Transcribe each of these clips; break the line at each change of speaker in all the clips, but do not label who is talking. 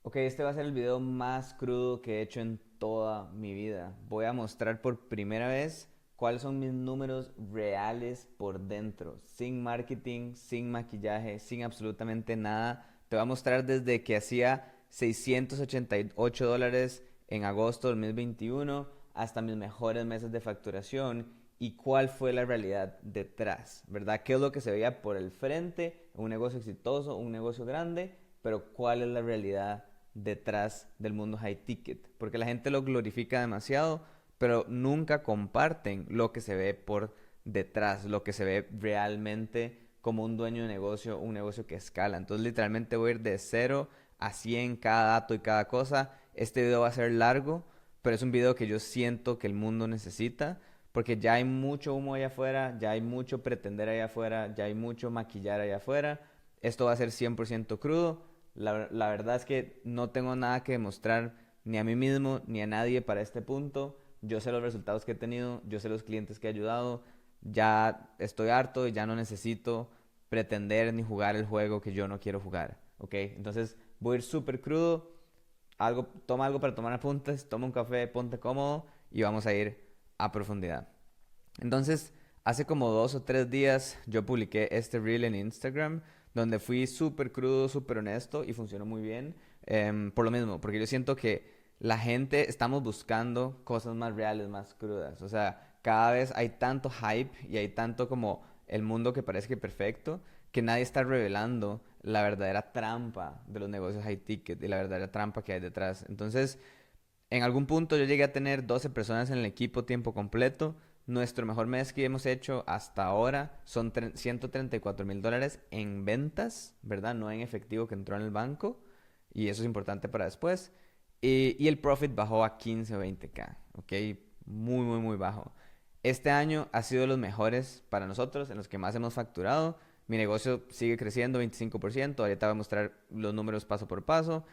Ok, este va a ser el video más crudo que he hecho en toda mi vida. Voy a mostrar por primera vez cuáles son mis números reales por dentro, sin marketing, sin maquillaje, sin absolutamente nada. Te voy a mostrar desde que hacía $688 en agosto de 2021 hasta mis mejores meses de facturación y cuál fue la realidad detrás, ¿verdad? ¿Qué es lo que se veía por el frente? Un negocio exitoso, un negocio grande, pero cuál es la realidad detrás del mundo high ticket, porque la gente lo glorifica demasiado, pero nunca comparten lo que se ve por detrás, lo que se ve realmente como un dueño de negocio, un negocio que escala. Entonces literalmente voy a ir de 0 a 100 cada dato y cada cosa. Este video va a ser largo, pero es un video que yo siento que el mundo necesita, porque ya hay mucho humo allá afuera, ya hay mucho pretender allá afuera, ya hay mucho maquillar allá afuera. Esto va a ser 100% crudo. La verdad es que no tengo nada que demostrar ni a mí mismo ni a nadie para este punto. Yo sé los resultados que he tenido, yo sé los clientes que he ayudado. Ya estoy harto y ya no necesito pretender ni jugar el juego que yo no quiero jugar. ¿Ok? Entonces voy a ir súper crudo. Toma algo para tomar apuntes, toma un café, ponte cómodo y vamos a ir a profundidad. Entonces, hace como 2 o 3 días yo publiqué este reel en Instagram donde fui súper crudo, súper honesto y funcionó muy bien. Por lo mismo, porque yo siento que la gente estamos buscando cosas más reales, más crudas. O sea, cada vez hay tanto hype y hay tanto como el mundo que parece que perfecto que nadie está revelando la verdadera trampa de los negocios high ticket y la verdadera trampa que hay detrás. Entonces, en algún punto yo llegué a tener 12 personas en el equipo tiempo completo. Nuestro mejor mes que hemos hecho hasta ahora son $134,000 en ventas, ¿verdad? No en efectivo que entró en el banco. Y eso es importante para después. Y el profit bajó a 15 o 20K, ¿ok? Muy, muy, muy bajo. Este año ha sido de los mejores para nosotros, en los que más hemos facturado. Mi negocio sigue creciendo 25%. Ahorita voy a mostrar los números paso por paso.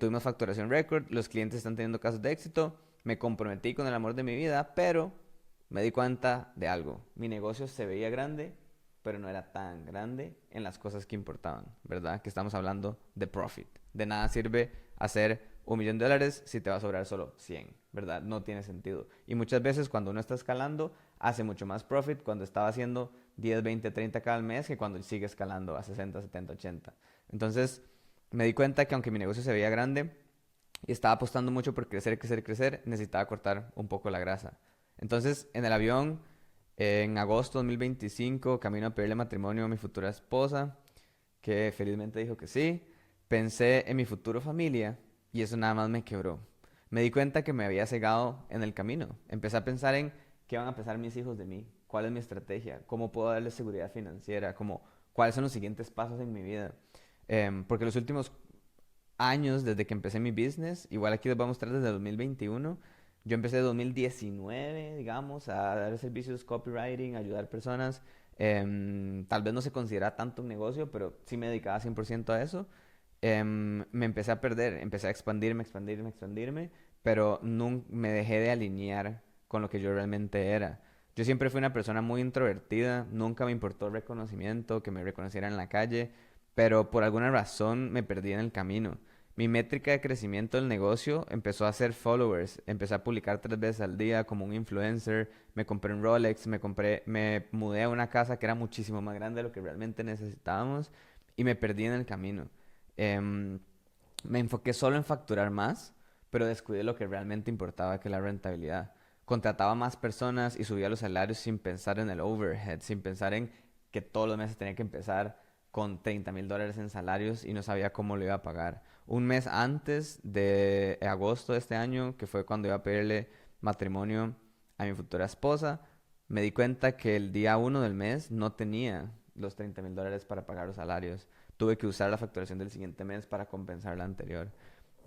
Tuvimos facturación récord, los clientes están teniendo casos de éxito, me comprometí con el amor de mi vida, pero me di cuenta de algo. Mi negocio se veía grande, pero no era tan grande en las cosas que importaban, ¿verdad? Que estamos hablando de profit. De nada sirve hacer $1,000,000 si te va a sobrar solo 100, ¿verdad? No tiene sentido. Y muchas veces cuando uno está escalando, hace mucho más profit cuando estaba haciendo 10, 20, 30 cada mes que cuando sigue escalando a 60, 70, 80. Entonces, me di cuenta que aunque mi negocio se veía grande y estaba apostando mucho por crecer, crecer, crecer, necesitaba cortar un poco la grasa. Entonces, en el avión, en agosto de 2025, camino a pedirle matrimonio a mi futura esposa, que felizmente dijo que sí. Pensé en mi futuro familia y eso nada más me quebró. Me di cuenta que me había cegado en el camino. Empecé a pensar en qué van a pensar mis hijos de mí, cuál es mi estrategia, cómo puedo darles seguridad financiera, cuáles son los siguientes pasos en mi vida. Porque los últimos años desde que empecé mi business, igual aquí les voy a mostrar desde 2021. Yo empecé en 2019, digamos, a dar servicios copywriting, a ayudar personas. Tal vez no se considera tanto un negocio, pero sí me dedicaba 100% a eso. Me empecé a perder, empecé a expandirme, expandirme, expandirme, pero nunca me dejé de alinear con lo que yo realmente era. Yo siempre fui una persona muy introvertida, nunca me importó el reconocimiento, que me reconocieran en la calle, pero por alguna razón me perdí en el camino. Mi métrica de crecimiento del negocio empezó a ser followers. Empecé a publicar 3 veces al día como un influencer. Me compré un Rolex, me mudé a una casa que era muchísimo más grande de lo que realmente necesitábamos y me perdí en el camino. Em, Me enfoqué solo en facturar más, pero descuidé lo que realmente importaba, que es la rentabilidad. Contrataba más personas y subía los salarios sin pensar en el overhead, sin pensar en que todos los meses tenía que empezar con $30,000 en salarios y no sabía cómo lo iba a pagar. Un mes antes de agosto de este año, que fue cuando iba a pedirle matrimonio a mi futura esposa, me di cuenta que el día 1 del mes no tenía los $30,000 para pagar los salarios. Tuve que usar la facturación del siguiente mes para compensar la anterior.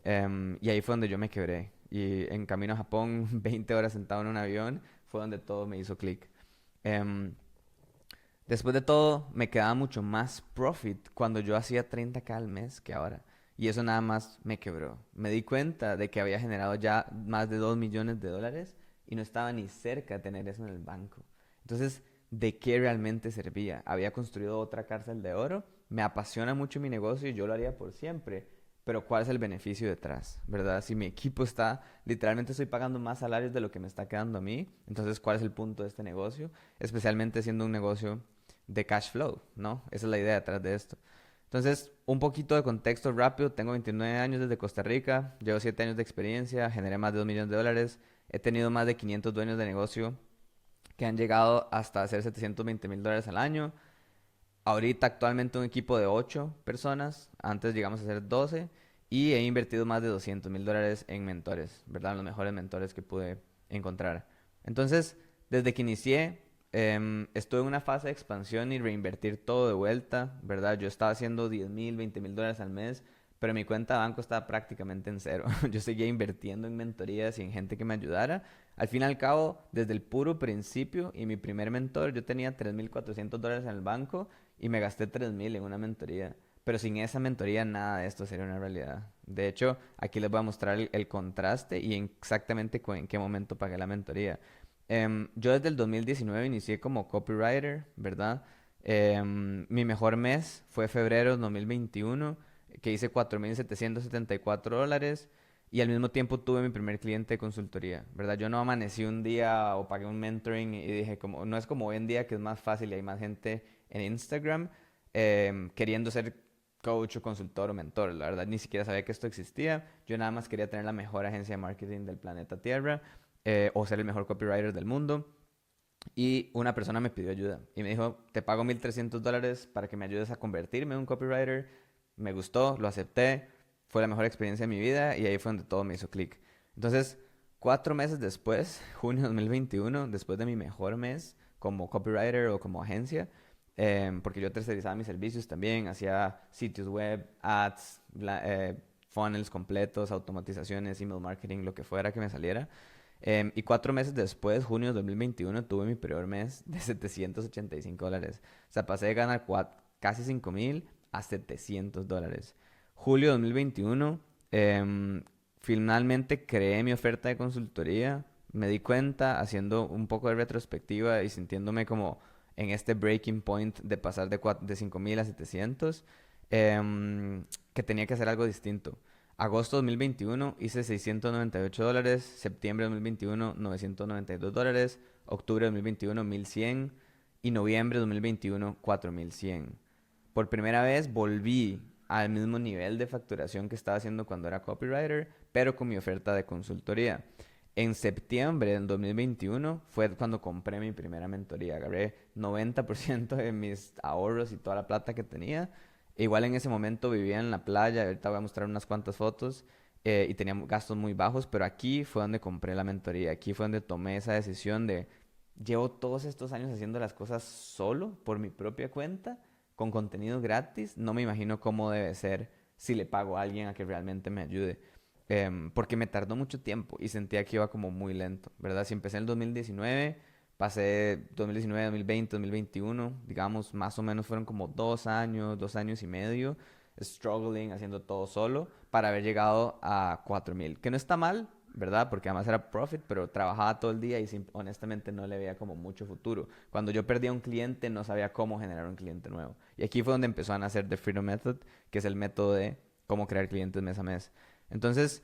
Y ahí fue donde yo me quebré. Y en camino a Japón, 20 horas sentado en un avión, fue donde todo me hizo clic. Em, Después de todo, me quedaba mucho más profit cuando yo hacía 30K al mes que ahora. Y eso nada más me quebró. Me di cuenta de que había generado ya más de $2,000,000 y no estaba ni cerca de tener eso en el banco. Entonces, ¿de qué realmente servía? Había construido otra cárcel de oro. Me apasiona mucho mi negocio y yo lo haría por siempre. pero ¿cuál es el beneficio detrás? ¿Verdad? Si mi equipo está, literalmente estoy pagando más salarios de lo que me está quedando a mí, entonces ¿cuál es el punto de este negocio? Especialmente siendo un negocio de cash flow, ¿no? Esa es la idea detrás de esto. Entonces, un poquito de contexto rápido. Tengo 29 años desde Costa Rica, llevo 7 años de experiencia, generé más de 2 millones de dólares, he tenido más de 500 dueños de negocio que han llegado hasta hacer $720,000 al año. Ahorita actualmente un equipo de 8 personas, antes llegamos a ser 12 y he invertido más de $200,000 en mentores, ¿verdad? Los mejores mentores que pude encontrar. Entonces, desde que inicié, estuve en una fase de expansión y reinvertir todo de vuelta, ¿verdad? Yo estaba haciendo 10,000, $20,000 al mes, pero mi cuenta de banco estaba prácticamente en cero. Yo seguía invirtiendo en mentorías y en gente que me ayudara. Al fin y al cabo, desde el puro principio y mi primer mentor, yo tenía $3,400 en el banco y me gasté 3,000 en una mentoría. Pero sin esa mentoría nada de esto sería una realidad. De hecho, aquí les voy a mostrar el contraste y exactamente en qué momento pagué la mentoría. Yo desde el 2019 inicié como copywriter, ¿verdad? Mi mejor mes fue febrero de 2021, que hice $4,774 y al mismo tiempo tuve mi primer cliente de consultoría, ¿verdad? Yo no amanecí un día o pagué un mentoring y dije, como, no es como hoy en día que es más fácil y hay más gente en Instagram queriendo ser coach o consultor o mentor. La verdad, ni siquiera sabía que esto existía. Yo nada más quería tener la mejor agencia de marketing del planeta Tierra o ser el mejor copywriter del mundo. Y una persona me pidió ayuda y me dijo, te pago $1,300 para que me ayudes a convertirme en un copywriter. Me gustó, lo acepté, fue la mejor experiencia de mi vida y ahí fue donde todo me hizo clic. Entonces, 4 meses después, junio de 2021, después de mi mejor mes como copywriter o como agencia, porque yo tercerizaba mis servicios también, hacía sitios web, ads, funnels completos, automatizaciones, email marketing, lo que fuera que me saliera. Y 4 meses después, junio de 2021, tuve mi peor mes de $785. O sea, pasé de ganar casi 5,000 a $700. Julio de 2021, finalmente creé mi oferta de consultoría. Me di cuenta, haciendo un poco de retrospectiva y sintiéndome como en este breaking point de pasar de 5,000 a 700, que tenía que hacer algo distinto. Agosto 2021 hice $698, septiembre 2021 $992, octubre 2021 $1,100 y noviembre 2021 $4,100. Por primera vez volví al mismo nivel de facturación que estaba haciendo cuando era copywriter, pero con mi oferta de consultoría. En septiembre del 2021 fue cuando compré mi primera mentoría. Agarré 90% de mis ahorros y toda la plata que tenía. Igual en ese momento vivía en la playa, ahorita voy a mostrar unas cuantas fotos, y tenía gastos muy bajos, pero aquí fue donde compré la mentoría. Aquí fue donde tomé esa decisión de, llevo todos estos años haciendo las cosas solo, por mi propia cuenta, con contenido gratis. No me imagino cómo debe ser si le pago a alguien a que realmente me ayude. Porque me tardó mucho tiempo y sentía que iba como muy lento, ¿verdad? Si empecé en el 2019, pasé 2019, 2020, 2021, digamos, más o menos fueron como 2 años, 2 años y medio, struggling, haciendo todo solo, para haber llegado a 4,000, que no está mal, ¿verdad? Porque además era profit, pero trabajaba todo el día y honestamente no le veía como mucho futuro. Cuando yo perdía un cliente, no sabía cómo generar un cliente nuevo. Y aquí fue donde empezó a nacer The Freedom Method, que es el método de cómo crear clientes mes a mes. Entonces,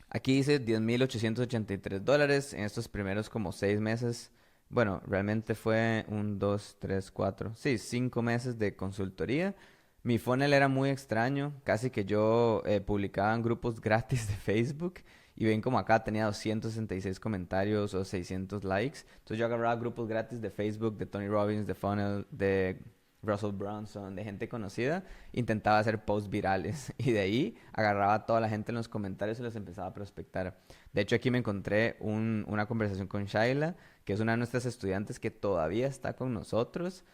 aquí dice $10,883 en estos primeros como 6 meses. Bueno, realmente fue 1, 2, 3, 4, sí, 5 meses de consultoría. Mi funnel era muy extraño, casi que yo publicaba en grupos gratis de Facebook y ven como acá tenía 266 comentarios o 600 likes. Entonces yo agarraba grupos gratis de Facebook, de Tony Robbins, de Funnel, de Russell Brunson, de gente conocida, intentaba hacer posts virales y de ahí agarraba a toda la gente en los comentarios y los empezaba a prospectar. De hecho, aquí me encontré una conversación con Shaila, que es una de nuestras estudiantes que todavía está con nosotros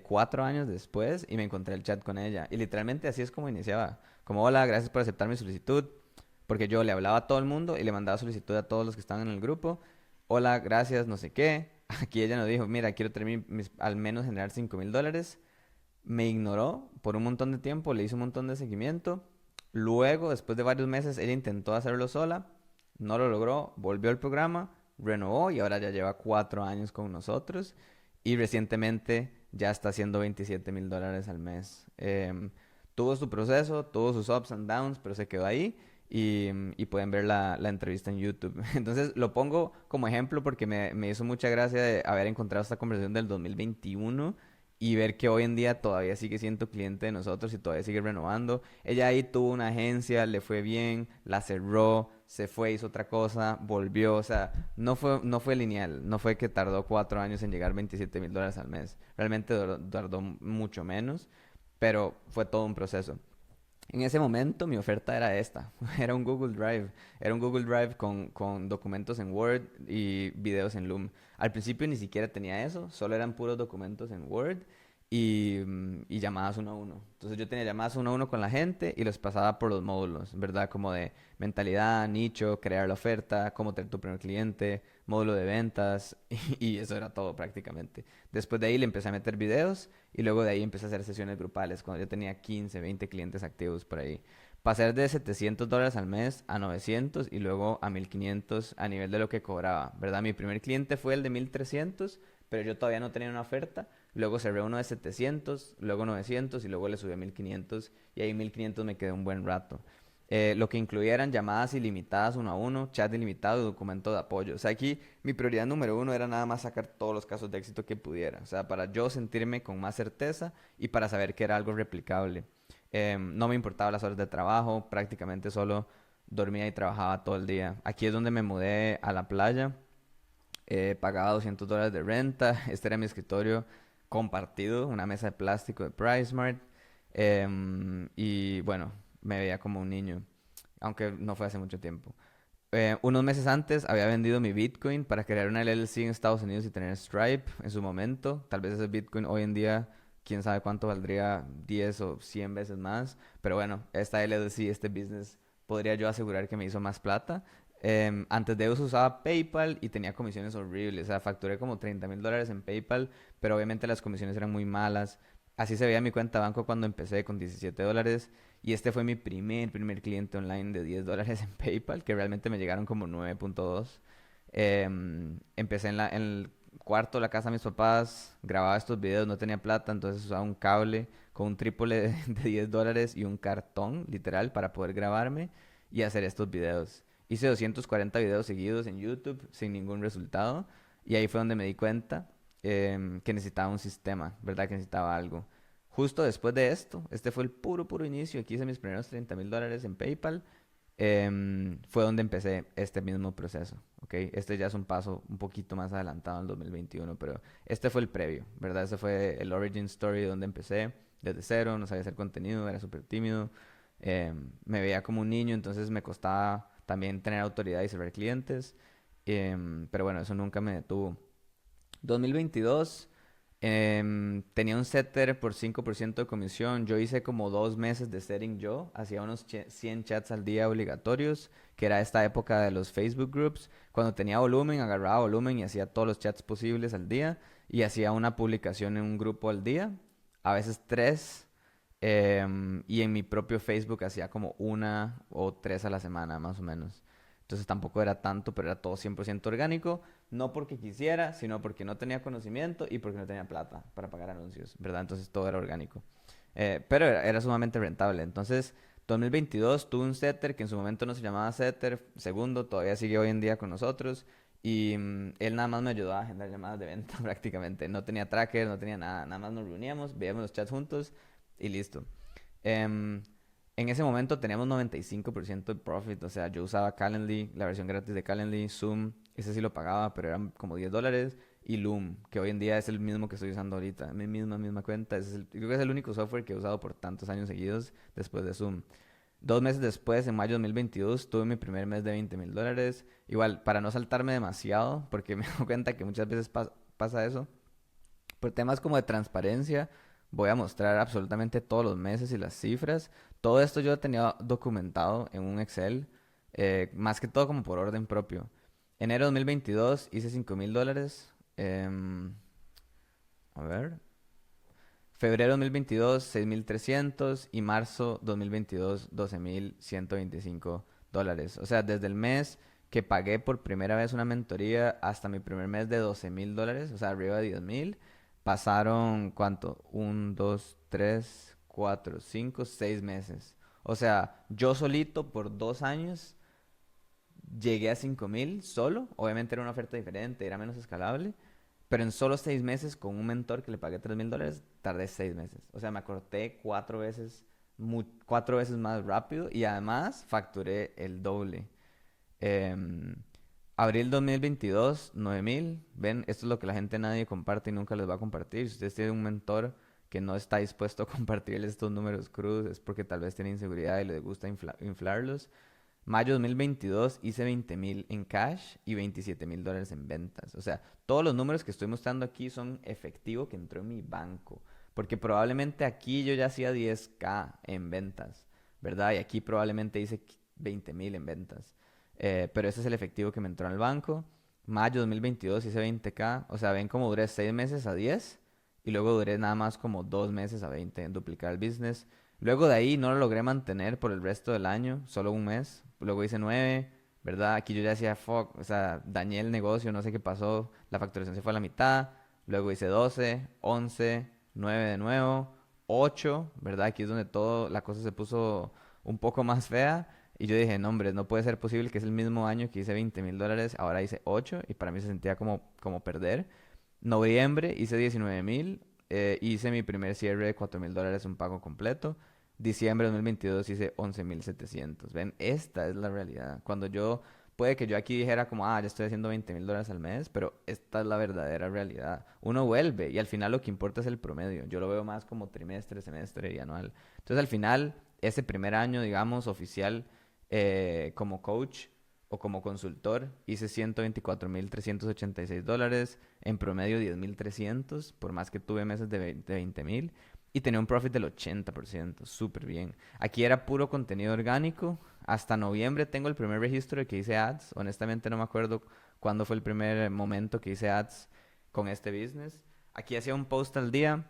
4 años después, y me encontré el chat con ella. Y literalmente así es como iniciaba. Como, hola, gracias por aceptar mi solicitud, porque yo le hablaba a todo el mundo y le mandaba solicitud a todos los que estaban en el grupo. Hola, gracias, no sé qué. Aquí ella nos dijo, mira, quiero tener al menos generar $5,000. Me ignoró por un montón de tiempo, le hice un montón de seguimiento. Luego, después de varios meses, ella intentó hacerlo sola, no lo logró, volvió al programa, renovó y ahora ya lleva 4 años con nosotros y recientemente ya está haciendo $27,000 al mes. tuvo su proceso, tuvo sus ups and downs, pero se quedó ahí y pueden ver la entrevista en YouTube. Entonces lo pongo como ejemplo porque me hizo mucha gracia de haber encontrado esta conversación del 2021 y ver que hoy en día todavía sigue siendo cliente de nosotros y todavía sigue renovando. Ella ahí tuvo una agencia, le fue bien, la cerró, se fue, hizo otra cosa, volvió, o sea, no fue lineal, no fue que tardó 4 años en llegar $27,000 al mes, realmente tardó mucho menos, pero fue todo un proceso. En ese momento mi oferta era esta, era un Google Drive con documentos en Word y videos en Loom. Al principio ni siquiera tenía eso, solo eran puros documentos en Word y llamadas uno a uno. Entonces yo tenía llamadas uno a uno con la gente y los pasaba por los módulos, ¿verdad? Como de mentalidad, nicho, crear la oferta, cómo tener tu primer cliente, módulo de ventas y eso era todo prácticamente. Después de ahí le empecé a meter videos y luego de ahí empecé a hacer sesiones grupales cuando yo tenía 15, 20 clientes activos por ahí. Pasar de $700 al mes a 900 y luego a 1500 a nivel de lo que cobraba, ¿verdad? Mi primer cliente fue el de 1300, pero yo todavía no tenía una oferta. Luego cerré uno de 700, luego 900 y luego le subí a 1500 y ahí 1500 me quedé un buen rato. Lo que incluía eran llamadas ilimitadas uno a uno, chat ilimitado y documento de apoyo. O sea, aquí mi prioridad número uno era nada más sacar todos los casos de éxito que pudiera. O sea, para yo sentirme con más certeza y para saber que era algo replicable. No me importaba las horas de trabajo, prácticamente solo dormía y trabajaba todo el día. Aquí es donde me mudé a la playa, pagaba $200 de renta, este era mi escritorio compartido, una mesa de plástico de PriceSmart, y bueno, me veía como un niño, aunque no fue hace mucho tiempo. Unos meses antes había vendido mi Bitcoin para crear una LLC en Estados Unidos y tener Stripe en su momento. Tal vez ese Bitcoin hoy en día, quién sabe cuánto valdría, 10 o 100 veces más. Pero bueno, esta LLC, este business, podría yo asegurar que me hizo más plata. Antes de eso usaba PayPal y tenía comisiones horribles. O sea, facturé como $30,000 en PayPal, pero obviamente las comisiones eran muy malas. Así se veía mi cuenta de banco cuando empecé con $17. Y este fue mi primer cliente online de $10 en PayPal, que realmente me llegaron como 9.2. Empecé en el cuarto de la casa de mis papás, grababa estos videos, no tenía plata, entonces usaba un cable con un trípode de $10 y un cartón, literal, para poder grabarme y hacer estos videos. Hice 240 videos seguidos en YouTube sin ningún resultado y ahí fue donde me di cuenta que necesitaba un sistema, ¿verdad? Que necesitaba algo. Justo después de esto, este fue el puro inicio, aquí hice mis primeros $30,000 en PayPal, fue donde empecé este mismo proceso, ¿ok? Este ya es un paso un poquito más adelantado en el 2021, pero este fue el previo, ¿verdad? Este fue el origin story donde empecé desde cero, no sabía hacer contenido, era súper tímido, me veía como un niño, entonces me costaba también tener autoridad y cerrar clientes, pero bueno, eso nunca me detuvo. 2022, tenía un setter por 5% de comisión. Yo hice como 2 meses de setting yo. Hacía unos 100 chats al día obligatorios, que era esta época de los Facebook groups. Cuando tenía volumen, agarraba volumen y hacía todos los chats posibles al día. Y hacía una publicación en un grupo al día, a veces tres. Y en mi propio Facebook hacía como una o tres a la semana, más o menos. Entonces tampoco era tanto, pero era todo 100% orgánico. No porque quisiera, sino porque no tenía conocimiento y porque no tenía plata para pagar anuncios, ¿verdad? Entonces todo era orgánico. Pero era sumamente rentable. Entonces, 2022 tuve un setter que en su momento no se llamaba setter. Segundo, todavía sigue hoy en día con nosotros. Y él nada más me ayudaba a agendar llamadas de venta prácticamente. No tenía tracker, no tenía nada. Nada más nos reuníamos, veíamos los chats juntos y listo. Em, en ese momento teníamos 95% de profit, o sea, yo usaba Calendly, la versión gratis de Calendly, Zoom, ese sí lo pagaba, pero eran como $10, y Loom, que hoy en día es el mismo que estoy usando ahorita, mi misma cuenta, creo que es el único software que he usado por tantos años seguidos después de Zoom. 2 meses después, en mayo de 2022, tuve mi primer mes de $20,000. Igual, para no saltarme demasiado, porque me doy cuenta que muchas veces pasa eso, por temas como de transparencia, voy a mostrar absolutamente todos los meses y las cifras. Todo esto yo tenía documentado en un Excel, más que todo como por orden propio. Enero 2022 hice $5,000. A ver. Febrero 2022, 6,300 y marzo 2022, $12,125. O sea, desde el mes que pagué por primera vez una mentoría hasta mi primer mes de $12,000, o sea, arriba de 10,000, pasaron, ¿cuánto? Un, dos, tres, 4, 5, 6 meses. O sea, yo solito por 2 años llegué a 5,000 solo. Obviamente era una oferta diferente, era menos escalable. Pero en solo 6 meses, con un mentor que le pagué $3,000, tardé 6 meses. O sea, me acorté 4 veces, 4 veces más rápido y además facturé el doble. Em, Abril 2022, 9,000. Ven, esto es lo que la gente nadie comparte y nunca les va a compartir. Si ustedes tienen un mentor que no está dispuesto a compartirles estos números crudos, es porque tal vez tiene inseguridad y les gusta inflarlos. Mayo 2022 hice 20,000 en cash y $27,000 en ventas. O sea, todos los números que estoy mostrando aquí son efectivo que entró en mi banco. Porque probablemente aquí yo ya hacía 10K en ventas, ¿verdad? Y aquí probablemente hice 20,000 en ventas. Pero ese es el efectivo que me entró en el banco. Mayo 2022 hice 20K. O sea, ven cómo duré 6 meses a 10 y luego duré nada más como 2 meses a 20 en duplicar el business. Luego de ahí no lo logré mantener por el resto del año, solo un mes. Luego hice 9, ¿verdad? Aquí yo ya decía, fuck, o sea, dañé el negocio, no sé qué pasó. La facturación se fue a la mitad. Luego hice 12, 11, 9 de nuevo, 8, ¿verdad? Aquí es donde todo, la cosa se puso un poco más fea. Y yo dije, no, hombre, no puede ser posible que es el mismo año que hice $20,000, ahora hice 8 y para mí se sentía como perder. Noviembre hice 19,000, hice mi primer cierre de $4,000, un pago completo. Diciembre de 2022 hice 11,700. Ven, esta es la realidad. Puede que yo aquí dijera como, ya estoy haciendo $20,000 al mes, pero esta es la verdadera realidad. Uno vuelve y al final lo que importa es el promedio. Yo lo veo más como trimestre, semestre y anual. Entonces al final, ese primer año, digamos, oficial, como coach o como consultor, hice $124,386, en promedio 10,300, por más que tuve meses de 20,000, y tenía un profit del 80%, súper bien. Aquí era puro contenido orgánico. Hasta noviembre tengo el primer registro de que hice ads. Honestamente no me acuerdo cuándo fue el primer momento que hice ads con este business. Aquí hacía un post al día,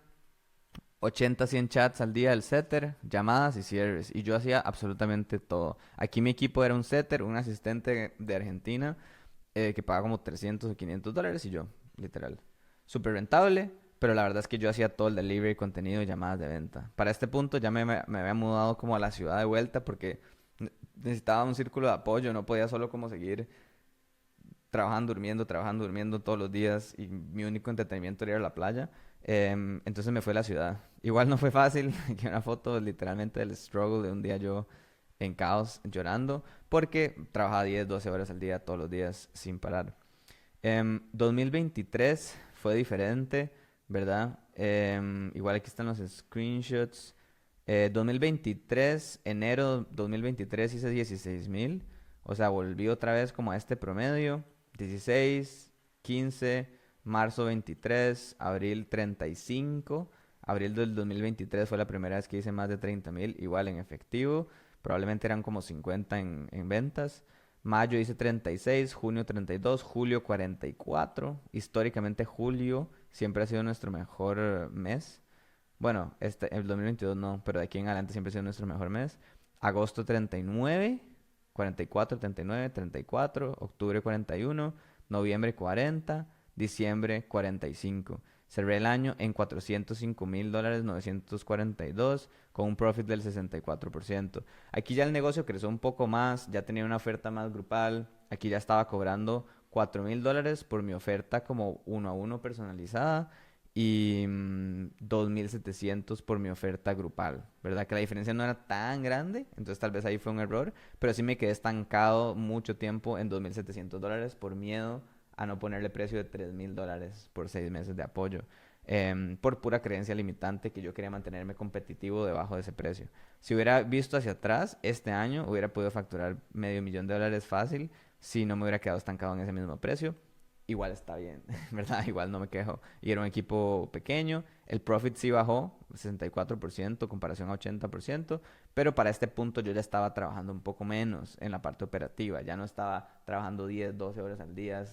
80, 100 chats al día del setter, llamadas y cierres. Y yo hacía absolutamente todo. Aquí mi equipo era un setter, un asistente de Argentina, que paga como $300 o $500 y yo, literal. Súper rentable, pero la verdad es que yo hacía todo el delivery, contenido y llamadas de venta. Para este punto ya me había mudado como a la ciudad de vuelta porque necesitaba un círculo de apoyo, no podía solo como seguir trabajando, durmiendo todos los días y mi único entretenimiento era ir a la playa. Entonces me fue a la ciudad. Igual no fue fácil, aquí una foto literalmente del struggle de un día yo en caos, llorando, porque trabajaba 10, 12 horas al día, todos los días, sin parar. 2023 fue diferente, ¿verdad? Igual aquí están los screenshots. 2023, enero 2023 hice 16,000. O sea, volví otra vez como a este promedio. 16, 15, marzo 23, abril 35. Abril del 2023 fue la primera vez que hice más de 30,000, igual en efectivo. Probablemente eran como 50 en ventas. Mayo hice 36, junio 32, julio 44. Históricamente julio siempre ha sido nuestro mejor mes. Bueno, el 2022 no, pero de aquí en adelante siempre ha sido nuestro mejor mes. Agosto 39, 44, 39, 34, octubre 41, noviembre 40, diciembre 45. Cerré el año en $405,000, 942, con un profit del 64%. Aquí ya el negocio creció un poco más, ya tenía una oferta más grupal. Aquí ya estaba cobrando $4,000 por mi oferta como uno a uno personalizada y 2,700 por mi oferta grupal, ¿verdad? Que la diferencia no era tan grande, entonces tal vez ahí fue un error, pero sí me quedé estancado mucho tiempo en $2,700 por miedo a no ponerle precio de $3,000 por 6 meses de apoyo, por pura creencia limitante que yo quería mantenerme competitivo debajo de ese precio. Si hubiera visto hacia atrás, este año hubiera podido facturar $500,000 fácil si no me hubiera quedado estancado en ese mismo precio. Igual está bien, ¿verdad? Igual no me quejo. Y era un equipo pequeño. El profit sí bajó 64% comparación a 80%, pero para este punto yo ya estaba trabajando un poco menos en la parte operativa. Ya no estaba trabajando 10, 12 horas al día,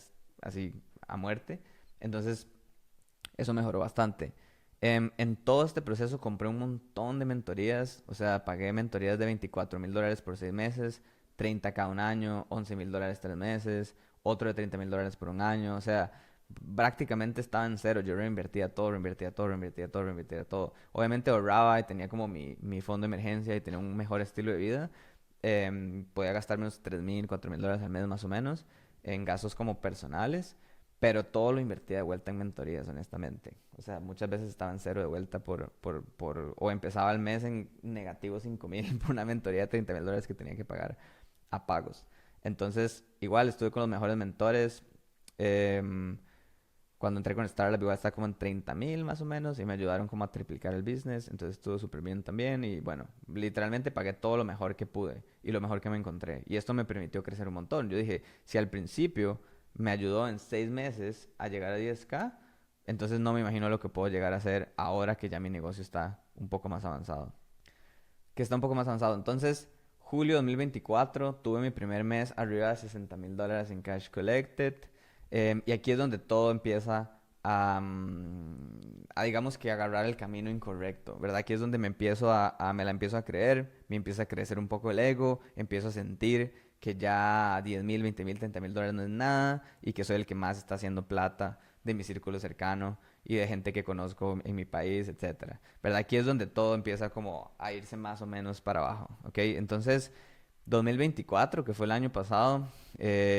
así a muerte. Entonces, eso mejoró bastante. En todo este proceso compré un montón de mentorías, o sea, pagué mentorías de $24,000 por 6 meses, 30K un año, $11,000 3 meses, otro de $30,000 por un año, o sea, prácticamente estaba en cero. Yo reinvertía todo, reinvertía todo, reinvertía todo, reinvertía todo. Obviamente ahorraba y tenía como mi fondo de emergencia y tenía un mejor estilo de vida. Podía gastarme unos 3.000, $4.000 al mes más o menos en gastos como personales, pero todo lo invertía de vuelta en mentorías, honestamente. O sea, muchas veces estaba en cero de vuelta o empezaba el mes en negativo 5.000 por una mentoría de $30.000 que tenía que pagar a pagos. Entonces, igual estuve con los mejores mentores. em, Cuando entré con Startup igual estaba como en 30.000 más o menos y me ayudaron como a triplicar el business, entonces estuvo súper bien también y bueno, literalmente pagué todo lo mejor que pude y lo mejor que me encontré y esto me permitió crecer un montón. Yo dije, si al principio me ayudó en 6 meses a llegar a 10K, entonces no me imagino lo que puedo llegar a hacer ahora que ya mi negocio está un poco más avanzado. Que está un poco más avanzado. Entonces, julio 2024 tuve mi primer mes arriba de $60.000 en cash collected. Y aquí es donde todo empieza a, digamos que agarrar el camino incorrecto, ¿verdad? Aquí es donde me la empiezo a creer, me empieza a crecer un poco el ego, empiezo a sentir que ya 10.000, 20.000, $30.000 no es nada y que soy el que más está haciendo plata de mi círculo cercano y de gente que conozco en mi país, etcétera. ¿Verdad? Aquí es donde todo empieza como a irse más o menos para abajo, ¿ok? Entonces, 2024, que fue el año pasado,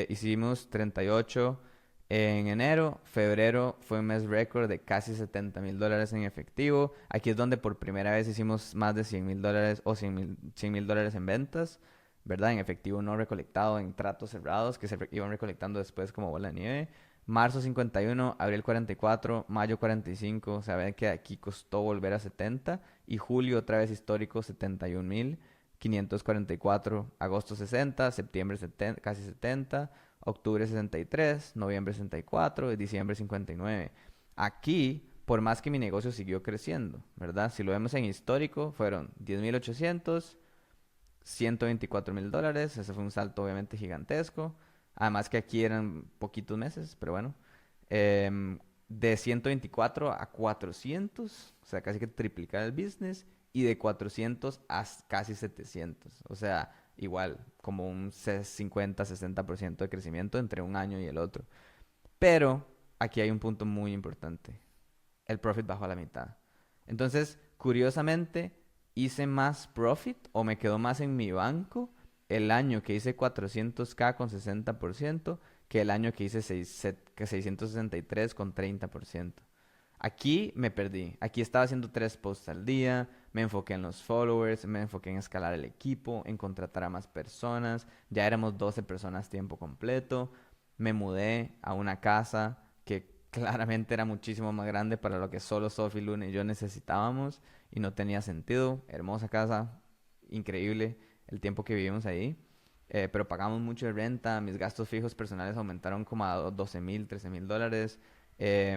hicimos 38 en enero. Febrero fue un mes récord de casi $70.000 en efectivo. Aquí es donde por primera vez hicimos más de $100.000 o $100.000 en ventas, ¿verdad? En efectivo no recolectado, en tratos cerrados que iban recolectando después como bola de nieve. Marzo 51, abril 44, mayo 45, o sea, ven que aquí costó volver a 70 y julio otra vez histórico 71.544, agosto 60, septiembre 70, casi 70, octubre 63, noviembre 64 y diciembre 59. Aquí, por más que mi negocio siguió creciendo, ¿verdad? Si lo vemos en histórico, fueron 10.800, $124.000, ese fue un salto obviamente gigantesco. Además que aquí eran poquitos meses, pero bueno. Em, de 124 a 400, o sea, casi que triplicar el business. Y de 400 a casi 700. O sea, igual, como un 50-60% de crecimiento entre un año y el otro. Pero aquí hay un punto muy importante. El profit bajó a la mitad. Entonces, curiosamente, hice más profit o me quedó más en mi banco el año que hice 400K con 60% que el año que hice 663 con 30%. Aquí me perdí. Aquí estaba haciendo 3 posts al día, me enfoqué en los followers, me enfoqué en escalar el equipo, en contratar a más personas. Ya éramos 12 personas tiempo completo. Me mudé a una casa que claramente era muchísimo más grande para lo que solo Sophie, Luna y yo necesitábamos y no tenía sentido. Hermosa casa, increíble el tiempo que vivimos ahí. Pero pagamos mucho de renta, mis gastos fijos personales aumentaron como a $12.000, $13.000.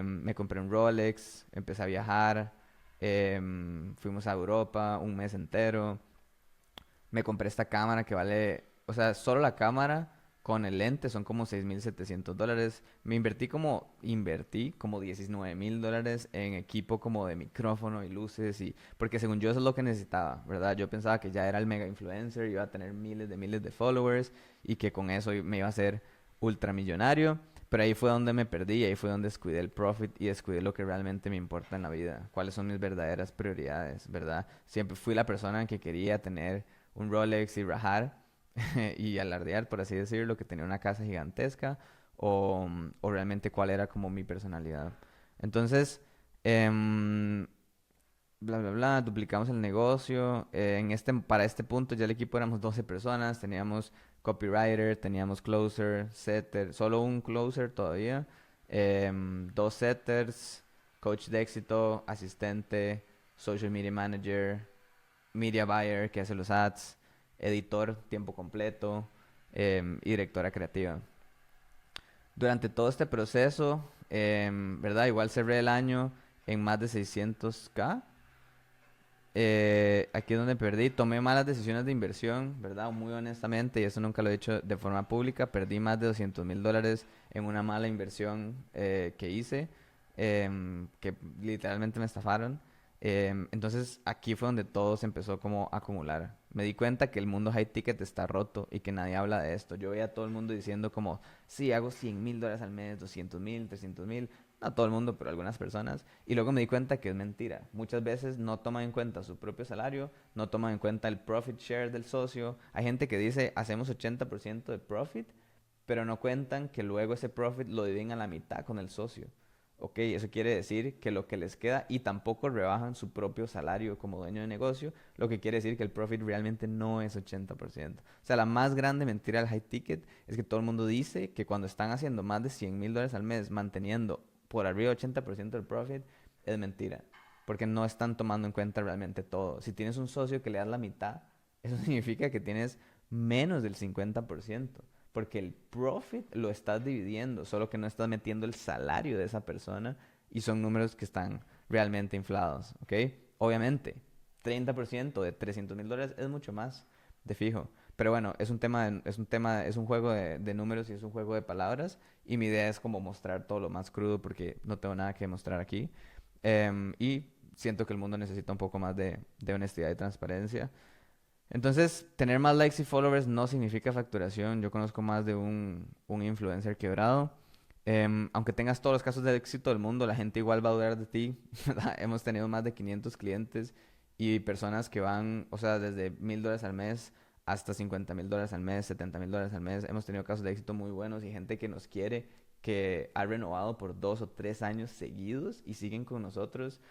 Me compré un Rolex, empecé a viajar, fuimos a Europa un mes entero. Me compré esta cámara que vale, o sea, solo la cámara con el lente son como $6.700. Invertí como $19.000 en equipo como de micrófono y luces y porque según yo eso es lo que necesitaba, ¿verdad? Yo pensaba que ya era el mega influencer, iba a tener miles de followers y que con eso me iba a hacer ultramillonario. Pero ahí fue donde me perdí, ahí fue donde descuidé el profit y descuidé lo que realmente me importa en la vida, cuáles son mis verdaderas prioridades, ¿verdad? Siempre fui la persona que quería tener un Rolex y rajar y alardear, por así decirlo, que tenía una casa gigantesca o realmente cuál era como mi personalidad. Entonces, em, bla, bla, bla, duplicamos el negocio. Para este punto ya el equipo éramos 12 personas, teníamos copywriter, teníamos closer, setter, solo un closer todavía, 2 setters, coach de éxito, asistente, social media manager, media buyer que hace los ads, editor tiempo completo y directora creativa. Durante todo este proceso, ¿verdad? Igual cerré el año en más de 600K. Aquí es donde perdí, tomé malas decisiones de inversión, ¿verdad? Muy honestamente, y eso nunca lo he dicho de forma pública, perdí más de $200.000 en una mala inversión que hice, que literalmente me estafaron. Entonces aquí fue donde todo se empezó como a acumular. Me di cuenta que el mundo high ticket está roto y que nadie habla de esto. Yo veía a todo el mundo diciendo como, sí, hago $100,000 al mes, 200,000, 300,000. No todo el mundo, pero algunas personas. Y luego me di cuenta que es mentira. Muchas veces no toman en cuenta su propio salario, no toman en cuenta el profit share del socio. Hay gente que dice, hacemos 80% de profit, pero no cuentan que luego ese profit lo dividen a la mitad con el socio. Ok, eso quiere decir que lo que les queda y tampoco rebajan su propio salario como dueño de negocio, lo que quiere decir que el profit realmente no es 80%. O sea, la más grande mentira del high ticket es que todo el mundo dice que cuando están haciendo más de $100,000 al mes, manteniendo por arriba del 80% del profit, es mentira. Porque no están tomando en cuenta realmente todo. Si tienes un socio que le das la mitad, eso significa que tienes menos del 50%. Porque el profit lo estás dividiendo, solo que no estás metiendo el salario de esa persona y son números que están realmente inflados, ¿ok? Obviamente, 30% de $300,000 es mucho más, de fijo. Pero bueno, es un juego de números y es un juego de palabras y mi idea es como mostrar todo lo más crudo porque no tengo nada que mostrar aquí. Y siento que el mundo necesita un poco más de honestidad y transparencia. Entonces, tener más likes y followers no significa facturación. Yo conozco más de un influencer quebrado. Aunque tengas todos los casos de éxito del mundo, la gente igual va a dudar de ti. ¿Verdad? Hemos tenido más de 500 clientes y personas que van, o sea, desde $1,000 al mes hasta $50,000 al mes, $70,000 al mes. Hemos tenido casos de éxito muy buenos y gente que nos quiere, que ha renovado por 2 o 3 años seguidos y siguen con nosotros.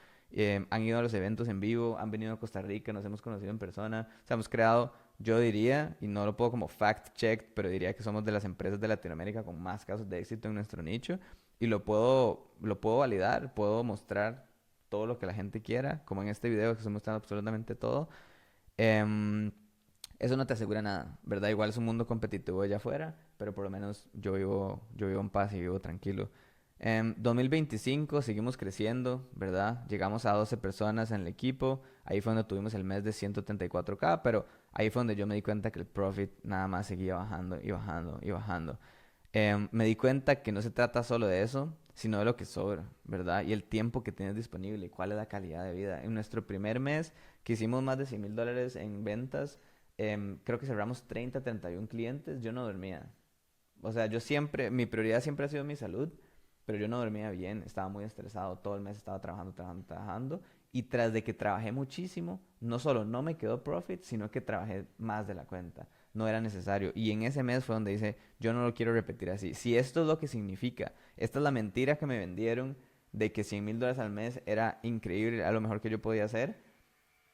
Han ido a los eventos en vivo, han venido a Costa Rica, nos hemos conocido en persona. O sea, hemos creado, yo diría, y no lo puedo como fact-check, pero diría que somos de las empresas de Latinoamérica con más casos de éxito en nuestro nicho. Y lo puedo validar, puedo mostrar todo lo que la gente quiera, como en este video que estoy mostrando absolutamente todo. Em, Eso no te asegura nada, ¿verdad? Igual es un mundo competitivo allá afuera, pero por lo menos yo vivo en paz y vivo tranquilo. 2025 seguimos creciendo, ¿verdad? Llegamos a 12 personas en el equipo. Ahí fue donde tuvimos el mes de 134K, pero ahí fue donde yo me di cuenta que el profit nada más seguía bajando y bajando y bajando. Me di cuenta que no se trata solo de eso, sino de lo que sobra, ¿verdad? Y el tiempo que tienes disponible y cuál es la calidad de vida. En nuestro primer mes, que hicimos más de $100,000 en ventas, creo que cerramos 30, 31 clientes, yo no dormía. O sea, mi prioridad siempre ha sido mi salud, pero yo no dormía bien, estaba muy estresado, todo el mes estaba trabajando, trabajando, trabajando. Y tras de que trabajé muchísimo, no solo no me quedó profit, sino que trabajé más de la cuenta. No era necesario. Y en ese mes fue donde dice, yo no lo quiero repetir así. Si esto es lo que significa, esta es la mentira que me vendieron de que $100,000 al mes era increíble, a lo mejor que yo podía hacer,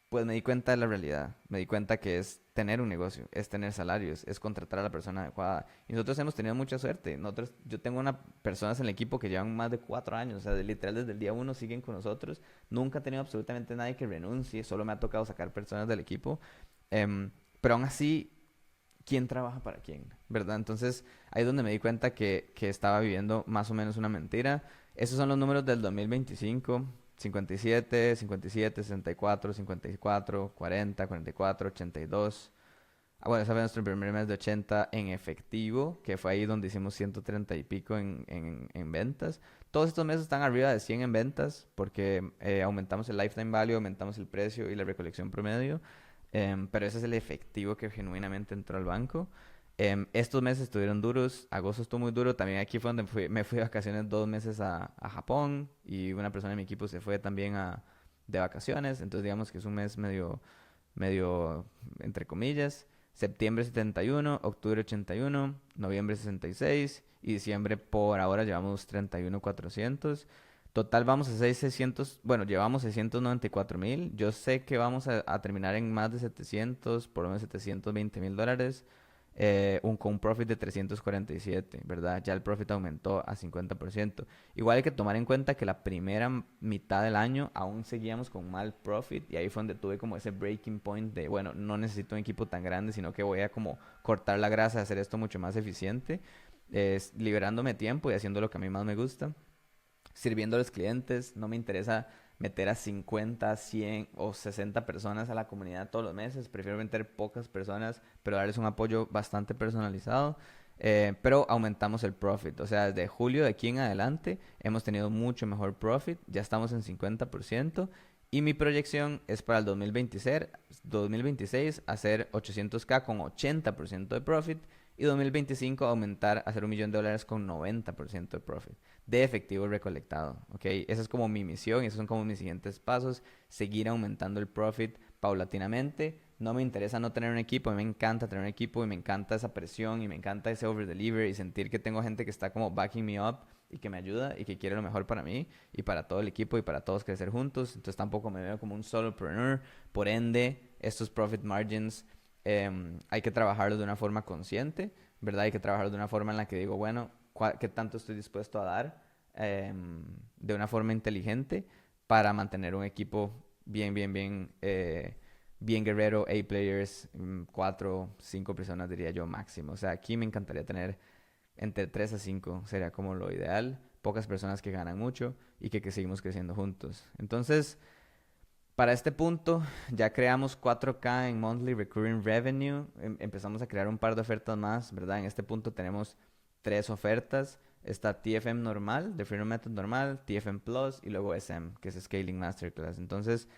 pues me di cuenta de la realidad. Me di cuenta que es tener un negocio, es tener salarios, es contratar a la persona adecuada. Y nosotros hemos tenido mucha suerte. Yo tengo personas en el equipo que llevan más de 4 años, o sea, literal desde el día uno siguen con nosotros. Nunca he tenido absolutamente nadie que renuncie, solo me ha tocado sacar personas del equipo. Pero aún así, ¿quién trabaja para quién? ¿Verdad? Entonces ahí es donde me di cuenta que estaba viviendo más o menos una mentira. Esos son los números del 2025. 57, 57, 64, 54, 40, 44, 82. Bueno, ese fue nuestro primer mes de 80 en efectivo, que fue ahí donde hicimos 130 y pico en ventas. Todos estos meses están arriba de 100 en ventas porque aumentamos el lifetime value, aumentamos el precio y la recolección promedio. Pero ese es el efectivo que genuinamente entró al banco. Estos meses estuvieron duros, agosto estuvo muy duro, también aquí fue donde me fui de vacaciones 2 meses a Japón y una persona de mi equipo se fue también de vacaciones, entonces digamos que es un mes medio entre comillas. Septiembre 71, octubre 81, noviembre 66 y diciembre por ahora llevamos 31,400. Total vamos a 600, bueno, llevamos 694,000. Yo sé que vamos a terminar en más de 700, por lo menos $720,000. Con un profit de 347, ¿verdad? Ya el profit aumentó a 50%. Igual hay que tomar en cuenta que la primera mitad del año aún seguíamos con mal profit y ahí fue donde tuve como ese breaking point de, bueno, no necesito un equipo tan grande, sino que voy a como cortar la grasa, hacer esto mucho más eficiente, liberándome tiempo y haciendo lo que a mí más me gusta, sirviendo a los clientes. No me interesa meter a 50, 100 o 60 personas a la comunidad todos los meses. Prefiero meter pocas personas, pero darles un apoyo bastante personalizado. Pero aumentamos el profit. O sea, desde julio de aquí en adelante hemos tenido mucho mejor profit. Ya estamos en 50%. Y mi proyección es para el 2026 hacer 800K con 80% de profit y 2025 aumentar a hacer $1 millón con 90% de profit de efectivo recolectado, ¿ok? Esa es como mi misión y esos son como mis siguientes pasos, seguir aumentando el profit paulatinamente. No me interesa no tener un equipo, a mí me encanta tener un equipo y me encanta esa presión y me encanta ese over deliver y sentir que tengo gente que está como backing me up y que me ayuda y que quiere lo mejor para mí y para todo el equipo y para todos crecer juntos. Entonces tampoco me veo como un solopreneur. Por ende, estos profit margins hay que trabajarlos de una forma consciente, ¿verdad? Hay que trabajarlos de una forma en la que digo, bueno, ¿qué tanto estoy dispuesto a dar de una forma inteligente para mantener un equipo bien guerrero, A-players, 4, 5 personas diría yo máximo. O sea, aquí me encantaría tener entre 3 a 5 sería como lo ideal. Pocas personas que ganan mucho y que seguimos creciendo juntos. Entonces, para este punto, ya creamos 4K en Monthly Recurring Revenue. Empezamos a crear un par de ofertas más, ¿verdad? En este punto tenemos 3 ofertas. Está TFM normal, de Freedom Method normal, TFM Plus y luego SM, que es Scaling Masterclass. Entonces,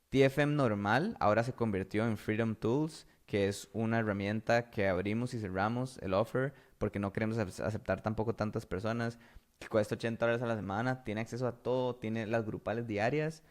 TFM normal ahora se convirtió en Freedom Tools, que es una herramienta que abrimos y cerramos el offer porque no queremos aceptar tampoco tantas personas. Que cuesta $80 a la semana, tiene acceso a todo, tiene las grupales diarias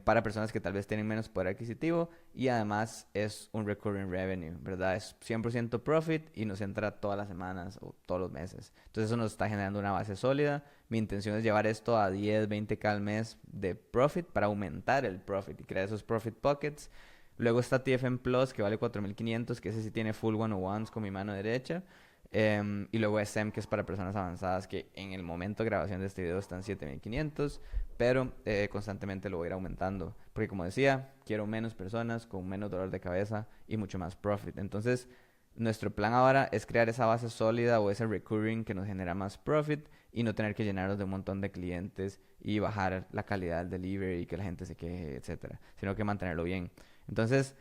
para personas que tal vez tienen menos poder adquisitivo y además es un recurring revenue, ¿verdad? Es 100% profit y nos entra todas las semanas o todos los meses. Entonces eso nos está generando una base sólida. Mi intención es llevar esto a 10, 20K al mes de profit para aumentar el profit y crear esos profit pockets. Luego está TFM Plus que vale 4,500, que ese sí tiene full one-on-ones con mi mano derecha. Y luego SM, que es para personas avanzadas, que en el momento de grabación de este video están 7,500, pero constantemente lo voy a ir aumentando. Porque como decía, quiero menos personas con menos dolor de cabeza y mucho más profit. Entonces, nuestro plan ahora es crear esa base sólida o ese recurring que nos genera más profit y no tener que llenarnos de un montón de clientes y bajar la calidad del delivery y que la gente se queje, etcétera, sino que mantenerlo bien. Entonces,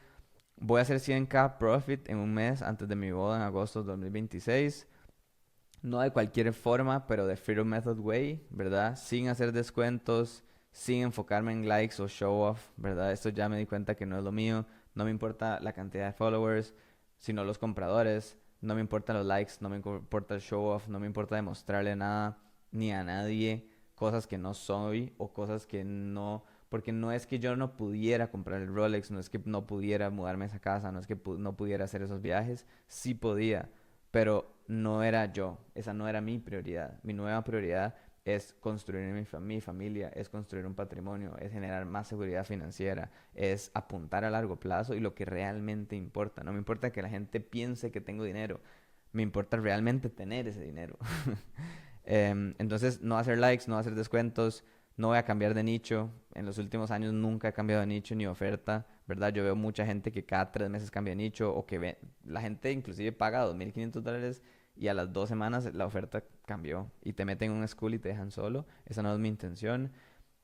voy a hacer 100K profit en un mes antes de mi boda en agosto de 2026. No de cualquier forma, pero de Freedom Method Way, ¿verdad? Sin hacer descuentos, sin enfocarme en likes o show off, ¿verdad? Esto ya me di cuenta que no es lo mío. No me importa la cantidad de followers, sino los compradores. No me importan los likes, no me importa el show off, no me importa demostrarle nada ni a nadie cosas que no soy o cosas que no... Porque no es que yo no pudiera comprar el Rolex, no es que no pudiera mudarme a esa casa, no es que no pudiera hacer esos viajes, sí podía, pero no era yo, esa no era mi prioridad. Mi nueva prioridad es construir mi familia, es construir un patrimonio, es generar más seguridad financiera, es apuntar a largo plazo y lo que realmente importa. No me importa que la gente piense que tengo dinero, me importa realmente tener ese dinero. Entonces, no hacer likes, no hacer descuentos, no voy a cambiar de nicho. En los últimos años nunca he cambiado de nicho ni oferta, ¿verdad? Yo veo mucha gente que cada 3 meses cambia de nicho o que la gente inclusive paga $2,500 y a las 2 semanas la oferta cambió y te meten en un school y te dejan solo. Esa no es mi intención.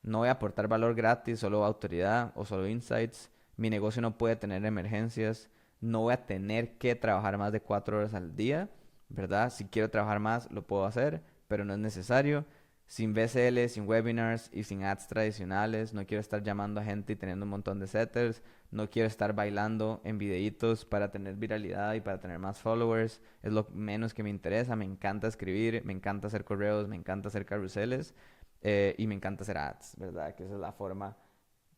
No voy a aportar valor gratis, solo autoridad o solo insights. Mi negocio no puede tener emergencias. No voy a tener que trabajar más de 4 horas al día, ¿verdad? Si quiero trabajar más, lo puedo hacer, pero no es necesario. Sin VCL, sin webinars y sin ads tradicionales. No quiero estar llamando a gente y teniendo un montón de setters. No quiero estar bailando en videitos para tener viralidad y para tener más followers. Es lo menos que me interesa. Me encanta escribir, me encanta hacer correos, me encanta hacer carruseles y me encanta hacer ads, ¿verdad? Que esa es la forma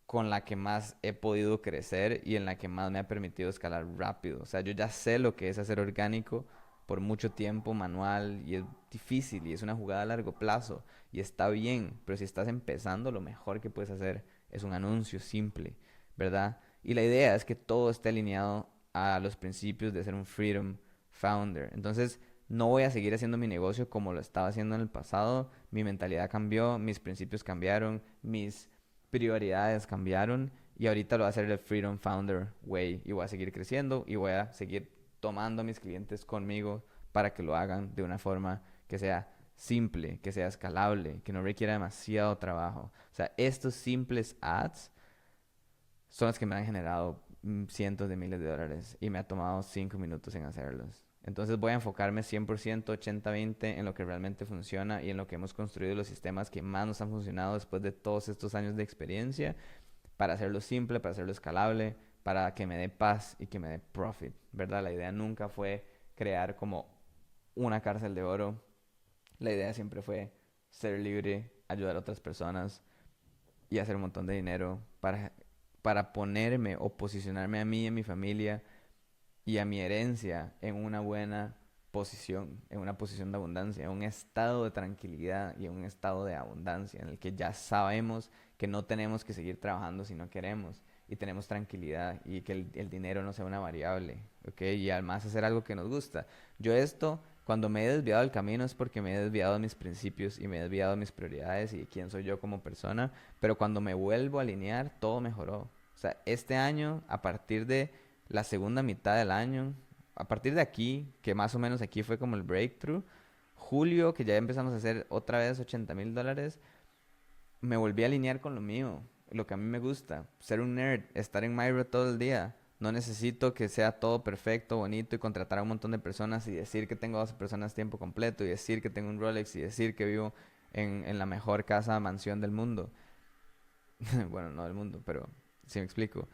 con la que más he podido crecer y en la que más me ha permitido escalar rápido. O sea, yo ya sé lo que es hacer orgánico por mucho tiempo manual y es difícil y es una jugada a largo plazo y está bien, pero si estás empezando, lo mejor que puedes hacer es un anuncio simple, ¿verdad? Y la idea es que todo esté alineado a los principios de ser un Freedom Founder. Entonces, no voy a seguir haciendo mi negocio como lo estaba haciendo en el pasado. Mi mentalidad cambió, mis principios cambiaron, mis prioridades cambiaron y ahorita lo voy a hacer el Freedom Founder Way y voy a seguir creciendo y voy a seguir tomando a mis clientes conmigo para que lo hagan de una forma que sea simple, que sea escalable, que no requiera demasiado trabajo. O sea, estos simples ads son los que me han generado cientos de miles de dólares y me ha tomado 5 minutos en hacerlos. Entonces voy a enfocarme 100% 80-20 en lo que realmente funciona y en lo que hemos construido los sistemas que más nos han funcionado después de todos estos años de experiencia para hacerlo simple, para hacerlo escalable, para que me dé paz y que me dé profit, ¿verdad? La idea nunca fue crear como una cárcel de oro. La idea siempre fue ser libre, ayudar a otras personas y hacer un montón de dinero para ponerme o posicionarme a mí y a mi familia y a mi herencia en una buena posición, en una posición de abundancia, en un estado de tranquilidad y en un estado de abundancia en el que ya sabemos que no tenemos que seguir trabajando si no queremos y tenemos tranquilidad y que el dinero no sea una variable, ¿ok? Y además hacer algo que nos gusta. Yo esto, cuando me he desviado del camino es porque me he desviado de mis principios y me he desviado de mis prioridades y de quién soy yo como persona, pero cuando me vuelvo a alinear, todo mejoró. O sea, este año, a partir de la segunda mitad del año, a partir de aquí, que más o menos aquí fue como el breakthrough, julio, que ya empezamos a hacer otra vez $80,000, me volví a alinear con lo mío, lo que a mí me gusta, ser un nerd, estar en Myra todo el día. No necesito que sea todo perfecto, bonito y contratar a un montón de personas y decir que tengo 12 personas tiempo completo y decir que tengo un Rolex y decir que vivo en la mejor casa, mansión del mundo. Bueno, no del mundo, pero si me explico.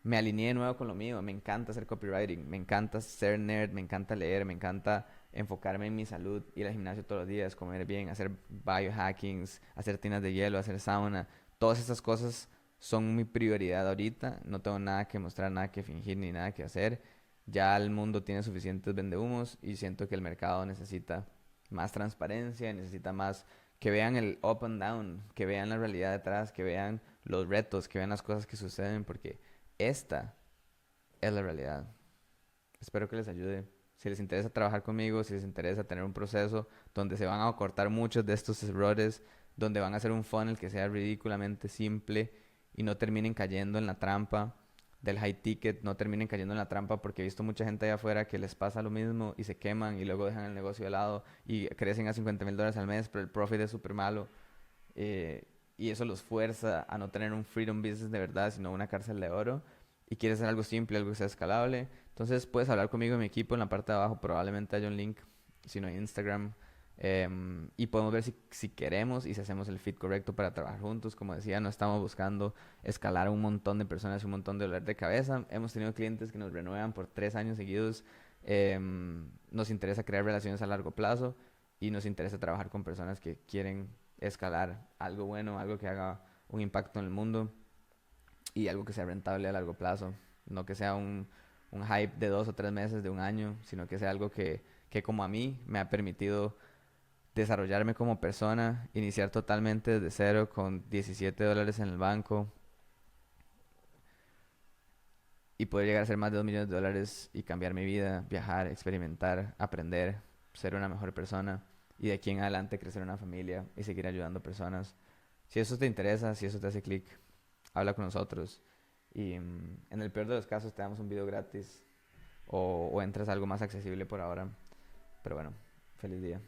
Me alineé de nuevo con lo mío. Me encanta hacer copywriting, me encanta ser nerd, me encanta leer, me encanta enfocarme en mi salud, ir al gimnasio todos los días, comer bien, hacer biohackings, hacer tinas de hielo, hacer sauna. Todas esas cosas son mi prioridad ahorita. No tengo nada que mostrar, nada que fingir ni nada que hacer. Ya el mundo tiene suficientes vendehumos y siento que el mercado necesita más transparencia, necesita más que vean el up and down, que vean la realidad detrás, que vean los retos, que vean las cosas que suceden, porque esta es la realidad. Espero que les ayude. Si les interesa trabajar conmigo, si les interesa tener un proceso donde se van a cortar muchos de estos errores, donde van a hacer un funnel que sea ridículamente simple y no terminen cayendo en la trampa del high ticket, no terminen cayendo en la trampa porque he visto mucha gente allá afuera que les pasa lo mismo y se queman y luego dejan el negocio de lado y crecen a $50,000 al mes, pero el profit es súper malo. eh, y eso los fuerza a no tener un freedom business de verdad, sino una cárcel de oro. Y quieres hacer algo simple, algo que sea escalable. Entonces puedes hablar conmigo en mi equipo en la parte de abajo. Probablemente haya un link, si no hay Instagram. Y podemos ver si queremos y si hacemos el fit correcto para trabajar juntos. Como decía, no estamos buscando escalar a un montón de personas y un montón de dolor de cabeza. Hemos tenido clientes que nos renuevan por 3 años seguidos. Nos interesa crear relaciones a largo plazo y nos interesa trabajar con personas que quieren escalar algo bueno, algo que haga un impacto en el mundo y algo que sea rentable a largo plazo. No que sea un hype de 2 o 3 meses, de un año, sino que sea algo que como a mí me ha permitido desarrollarme como persona, iniciar totalmente desde cero con $17 en el banco y poder llegar a ser más de $2 millones y cambiar mi vida, viajar, experimentar, aprender, ser una mejor persona y de aquí en adelante crecer una familia y seguir ayudando personas. Si eso te interesa, si eso te hace clic, habla con nosotros y en el peor de los casos te damos un video gratis o entras a algo más accesible por ahora. Pero bueno, feliz día.